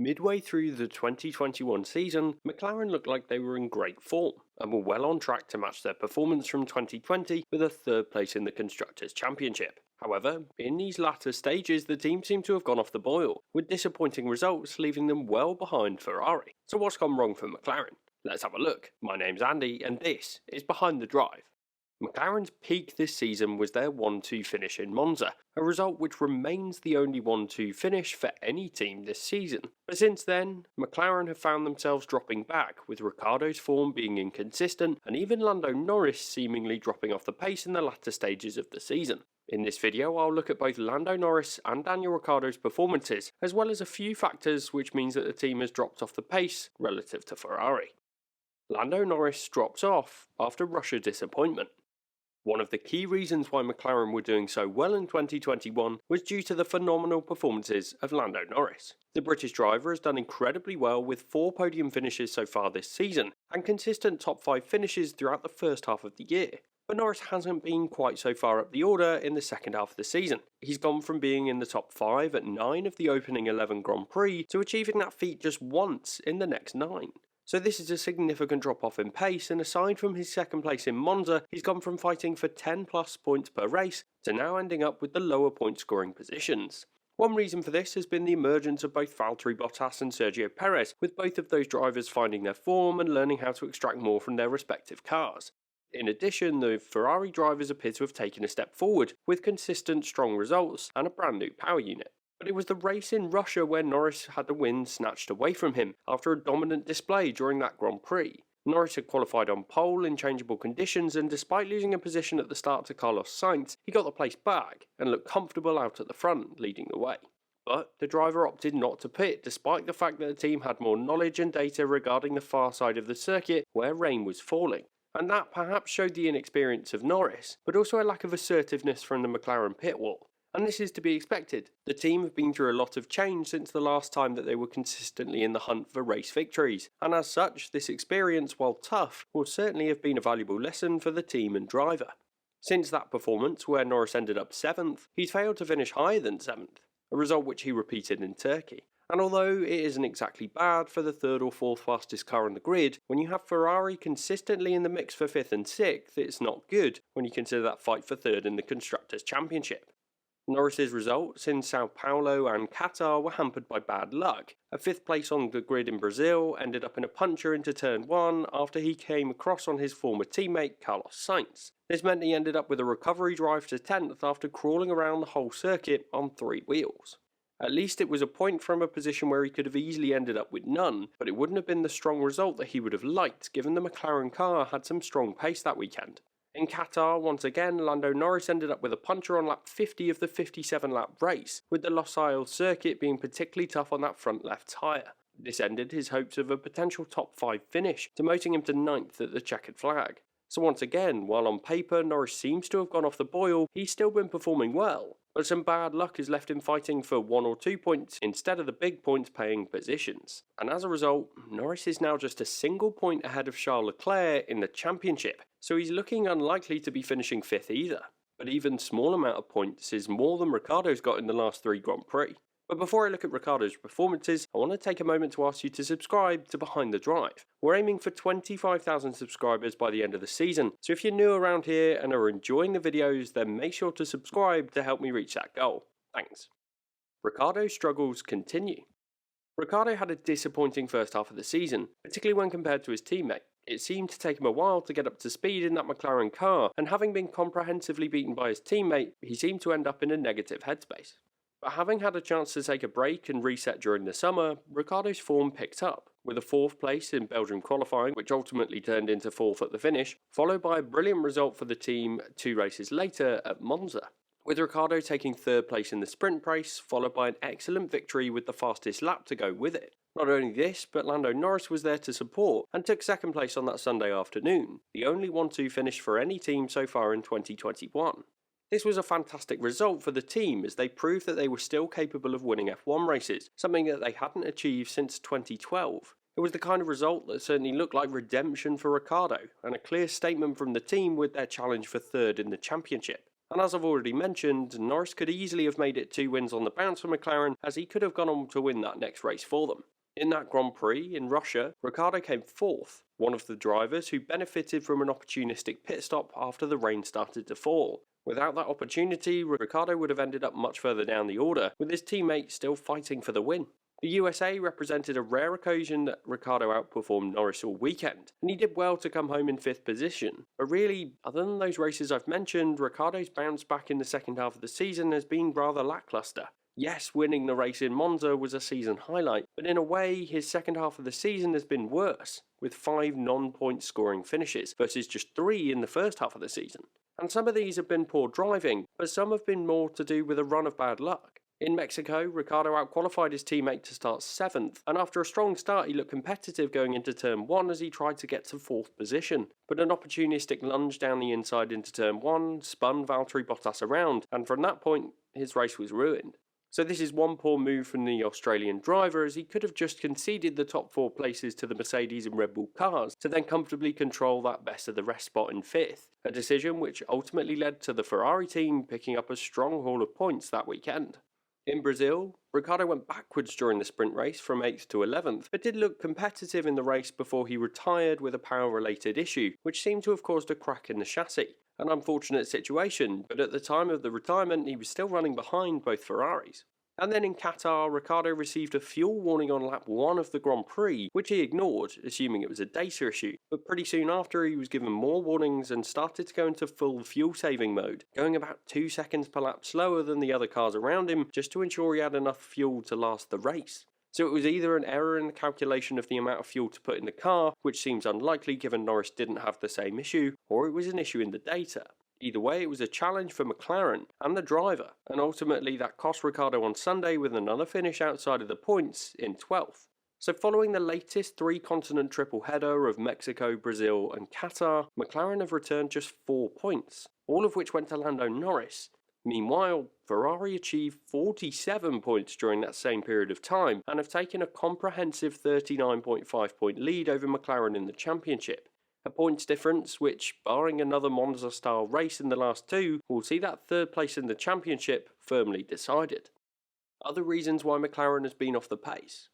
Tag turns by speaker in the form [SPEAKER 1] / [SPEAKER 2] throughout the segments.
[SPEAKER 1] Midway through the 2021 season, McLaren looked like they were in great form and were well on track to match their performance from 2020 with a third place in the Constructors' Championship. However, in these latter stages the team seemed to have gone off the boil, with disappointing results leaving them well behind Ferrari. So what's gone wrong for McLaren? Let's have a look. My name's Andy and this is Behind the Drive. McLaren's peak this season was their 1-2 finish in Monza, a result which remains the only 1-2 finish for any team this season. But since then, McLaren have found themselves dropping back, with Ricciardo's form being inconsistent and even Lando Norris seemingly dropping off the pace in the latter stages of the season. In this video I'll look at both Lando Norris and Daniel Ricciardo's performances, as well as a few factors which means that the team has dropped off the pace relative to Ferrari. Lando Norris drops off after Russia disappointment. One of the key reasons why McLaren were doing so well in 2021 was due to the phenomenal performances of Lando Norris. The British driver has done incredibly well with 4 podium finishes so far this season, and consistent top 5 finishes throughout the first half of the year. But Norris hasn't been quite so far up the order in the second half of the season. He's gone from being in the top 5 at 9 of the opening 11 Grand Prix to achieving that feat just once in the next 9. So this is a significant drop off in pace, and aside from his second place in Monza, he's gone from fighting for 10 plus points per race to now ending up with the lower point scoring positions. One reason for this has been the emergence of both Valtteri Bottas and Sergio Perez, with both of those drivers finding their form and learning how to extract more from their respective cars. In addition, the Ferrari drivers appear to have taken a step forward, with consistent strong results and a brand new power unit. But it was the race in Russia where Norris had the win snatched away from him after a dominant display during that Grand Prix. Norris had qualified on pole in changeable conditions, and despite losing a position at the start to Carlos Sainz, he got the place back and looked comfortable out at the front, leading the way. But the driver opted not to pit, despite the fact that the team had more knowledge and data regarding the far side of the circuit where rain was falling. And that perhaps showed the inexperience of Norris, but also a lack of assertiveness from the McLaren pit wall. And this is to be expected. The team have been through a lot of change since the last time that they were consistently in the hunt for race victories, and as such, this experience, while tough, will certainly have been a valuable lesson for the team and driver. Since that performance, where Norris ended up 7th, he's failed to finish higher than 7th, a result which he repeated in Turkey. And although it isn't exactly bad for the 3rd or 4th fastest car on the grid, when you have Ferrari consistently in the mix for 5th and 6th, it's not good when you consider that fight for 3rd in the Constructors' Championship. Norris's results in Sao Paulo and Qatar were hampered by bad luck. A 5th place on the grid in Brazil ended up in a puncher into turn 1 after he came across on his former teammate Carlos Sainz. This meant he ended up with a recovery drive to 10th after crawling around the whole circuit on 3 wheels. At least it was a point from a position where he could have easily ended up with none, but it wouldn't have been the strong result that he would have liked, given the McLaren car had some strong pace that weekend. In Qatar, once again, Lando Norris ended up with a puncher on lap 50 of the 57-lap race, with the Losail circuit being particularly tough on that front left tyre. This ended his hopes of a potential top 5 finish, demoting him to 9th at the checkered flag. So once again, while on paper Norris seems to have gone off the boil, he's still been performing well, but some bad luck has left him fighting for 1 or 2 points instead of the big points paying positions. And as a result, Norris is now just a single point ahead of Charles Leclerc in the championship, so he's looking unlikely to be finishing 5th either. But even small amount of points is more than Ricciardo's got in the last 3 Grand Prix. But before I look at Ricciardo's performances, I want to take a moment to ask you to subscribe to Behind the Drive. We're aiming for 25,000 subscribers by the end of the season, so if you're new around here and are enjoying the videos, then make sure to subscribe to help me reach that goal. Thanks. Ricciardo's struggles continue. Ricciardo had a disappointing first half of the season, particularly when compared to his teammate. It seemed to take him a while to get up to speed in that McLaren car, and having been comprehensively beaten by his teammate, he seemed to end up in a negative headspace. But having had a chance to take a break and reset during the summer, Ricciardo's form picked up, with a 4th place in Belgium qualifying, which ultimately turned into 4th at the finish, followed by a brilliant result for the team 2 races later at Monza, with Ricciardo taking 3rd place in the sprint race, followed by an excellent victory with the fastest lap to go with it. Not only this, but Lando Norris was there to support and took 2nd place on that Sunday afternoon, the only 1-2 finish for any team so far in 2021. This was a fantastic result for the team, as they proved that they were still capable of winning F1 races, something that they hadn't achieved since 2012. It was the kind of result that certainly looked like redemption for Ricciardo, and a clear statement from the team with their challenge for 3rd in the championship. And as I've already mentioned, Norris could easily have made it 2 wins on the bounce for McLaren, as he could have gone on to win that next race for them. In that Grand Prix in Russia, Ricciardo came 4th, one of the drivers who benefited from an opportunistic pit stop after the rain started to fall. Without that opportunity, Ricciardo would have ended up much further down the order, with his teammate still fighting for the win. The USA represented a rare occasion that Ricciardo outperformed Norris all weekend, and he did well to come home in 5th position. But really, other than those races I've mentioned, Ricciardo's bounce back in the second half of the season has been rather lackluster. Yes, winning the race in Monza was a season highlight, but in a way, his second half of the season has been worse, with 5 non-point scoring finishes versus just 3 in the first half of the season. And some of these have been poor driving, but some have been more to do with a run of bad luck. In Mexico, Ricciardo outqualified his teammate to start 7th, and after a strong start he looked competitive going into turn 1 as he tried to get to 4th position. But an opportunistic lunge down the inside into turn 1 spun Valtteri Bottas around, and from that point his race was ruined. So this is one poor move from the Australian driver, as he could have just conceded the top 4 places to the Mercedes and Red Bull cars to then comfortably control that best of the rest spot in 5th, a decision which ultimately led to the Ferrari team picking up a strong haul of points that weekend. In Brazil, Ricciardo went backwards during the sprint race from 8th to 11th, but did look competitive in the race before he retired with a power-related issue, which seemed to have caused a crack in the chassis. An unfortunate situation, but at the time of the retirement he was still running behind both Ferraris. And then in Qatar, Ricciardo received a fuel warning on lap 1 of the Grand Prix, which he ignored, assuming it was a data issue. But pretty soon after he was given more warnings and started to go into full fuel saving mode, going about 2 seconds per lap slower than the other cars around him, just to ensure he had enough fuel to last the race. So it was either an error in the calculation of the amount of fuel to put in the car, which seems unlikely given Norris didn't have the same issue, or it was an issue in the data. Either way, it was a challenge for McLaren and the driver, and ultimately that cost Ricciardo on Sunday with another finish outside of the points in 12th. So following the latest 3-continent triple header of Mexico, Brazil and Qatar, McLaren have returned just 4 points, all of which went to Lando Norris. Meanwhile, Ferrari achieved 47 points during that same period of time and have taken a comprehensive 39.5 point lead over McLaren in the championship. A points difference which, barring another Monza-style race in the last 2, will see that 3rd place in the championship firmly decided. Other reasons why McLaren has been off the pace.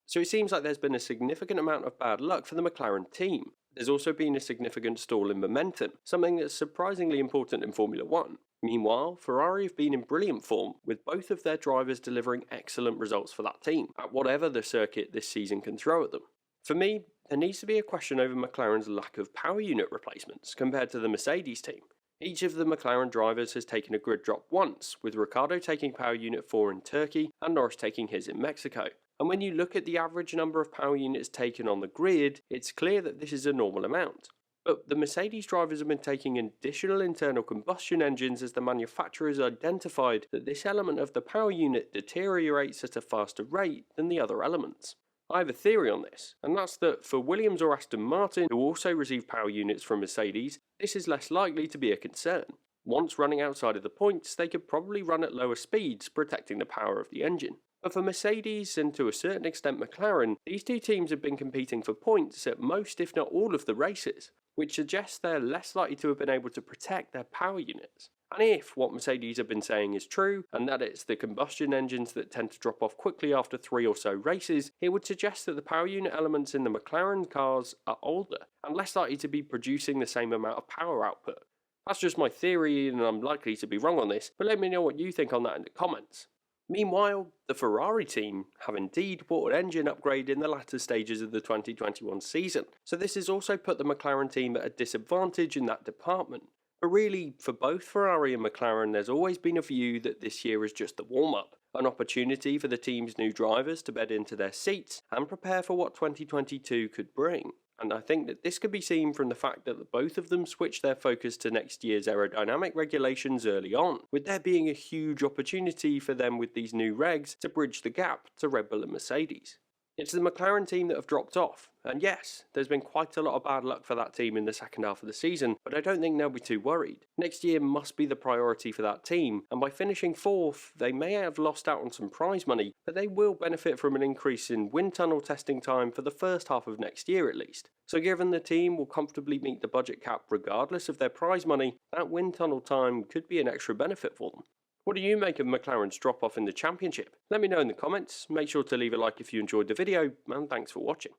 [SPEAKER 1] So it seems like there's been a significant amount of bad luck for the McLaren team. There's also been a significant stall in momentum, something that's surprisingly important in Formula 1. Meanwhile, Ferrari have been in brilliant form, with both of their drivers delivering excellent results for that team, at whatever the circuit this season can throw at them. For me, there needs to be a question over McLaren's lack of power unit replacements compared to the Mercedes team. Each of the McLaren drivers has taken a grid drop once, with Ricciardo taking power unit 4 in Turkey and Norris taking his in Mexico. And when you look at the average number of power units taken on the grid, it's clear that this is a normal amount. But the Mercedes drivers have been taking additional internal combustion engines as the manufacturers identified that this element of the power unit deteriorates at a faster rate than the other elements. I have a theory on this, and that's that for Williams or Aston Martin, who also receive power units from Mercedes, this is less likely to be a concern. Once running outside of the points, they could probably run at lower speeds, protecting the power of the engine. But for Mercedes, and to a certain extent McLaren, these two teams have been competing for points at most if not all of the races, which suggests they're less likely to have been able to protect their power units. And if what Mercedes have been saying is true, and that it's the combustion engines that tend to drop off quickly after 3 or so races, it would suggest that the power unit elements in the McLaren cars are older, and less likely to be producing the same amount of power output. That's just my theory, and I'm likely to be wrong on this, but let me know what you think on that in the comments. Meanwhile, the Ferrari team have indeed bought an engine upgrade in the latter stages of the 2021 season, so this has also put the McLaren team at a disadvantage in that department. But really, for both Ferrari and McLaren, there's always been a view that this year is just the warm-up, an opportunity for the team's new drivers to bed into their seats and prepare for what 2022 could bring. And I think that this could be seen from the fact that both of them switched their focus to next year's aerodynamic regulations early on, with there being a huge opportunity for them with these new regs to bridge the gap to Red Bull and Mercedes. It's the McLaren team that have dropped off, and yes, there's been quite a lot of bad luck for that team in the second half of the season, but I don't think they'll be too worried. Next year must be the priority for that team, and by finishing 4th, they may have lost out on some prize money, but they will benefit from an increase in wind tunnel testing time for the first half of next year at least. So given the team will comfortably meet the budget cap regardless of their prize money, that wind tunnel time could be an extra benefit for them. What do you make of McLaren's drop off in the championship? Let me know in the comments, make sure to leave a like if you enjoyed the video, and thanks for watching.